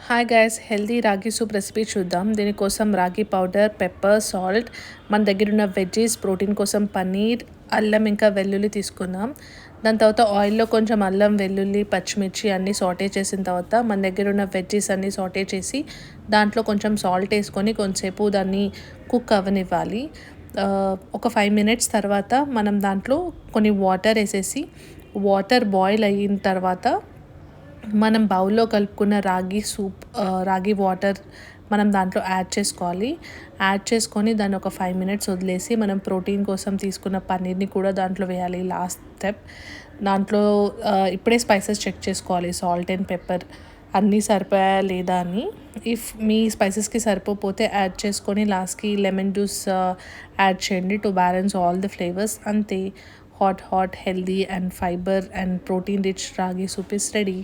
Hi guys, healthy రాగి soup recipe చూద్దాం. దీనికోసం రాగి పౌడర్, పెప్పర్, సాల్ట్, మన దగ్గర ఉన్న వెజ్జీస్, ప్రోటీన్ కోసం పన్నీర్, అల్లం ఇంకా వెల్లుల్లి తీసుకుందాం. దాని తర్వాత ఆయిల్లో కొంచెం అల్లం, వెల్లుల్లి, పచ్చిమిర్చి అన్నీ సాటే చేసిన తర్వాత మన దగ్గర ఉన్న వెజ్జీస్ అన్నీ సాటే చేసి దాంట్లో కొంచెం సాల్ట్ వేసుకొని కొంచెంసేపు దాన్ని కుక్ అవ్వనివ్వాలి. ఒక 5 minutes తర్వాత మనం దాంట్లో కొన్ని వాటర్ వేసేసి వాటర్ బాయిల్ అయిన తర్వాత మనం బౌల్లో కలుపుకున్న రాగి సూప్, రాగి వాటర్ మనం దాంట్లో యాడ్ చేసుకోవాలి. యాడ్ చేసుకొని దాన్ని ఒక 5 minutes వదిలేసి మనం ప్రోటీన్ కోసం తీసుకున్న పన్నీర్ని కూడా దాంట్లో వేయాలి. లాస్ట్ స్టెప్ దాంట్లో ఇప్పుడే స్పైసెస్ చెక్ చేసుకోవాలి. సాల్ట్ అండ్ పెప్పర్ అన్నీ సరిపోయా లేదా అని. ఇఫ్ మీ స్పైసెస్కి సరిపోతే యాడ్ చేసుకొని లాస్ట్కి లెమన్ జ్యూస్ యాడ్ చేయండి to balance all the flavours. అంతే, hot healthy and fibre and protein rich ragi soup is ready.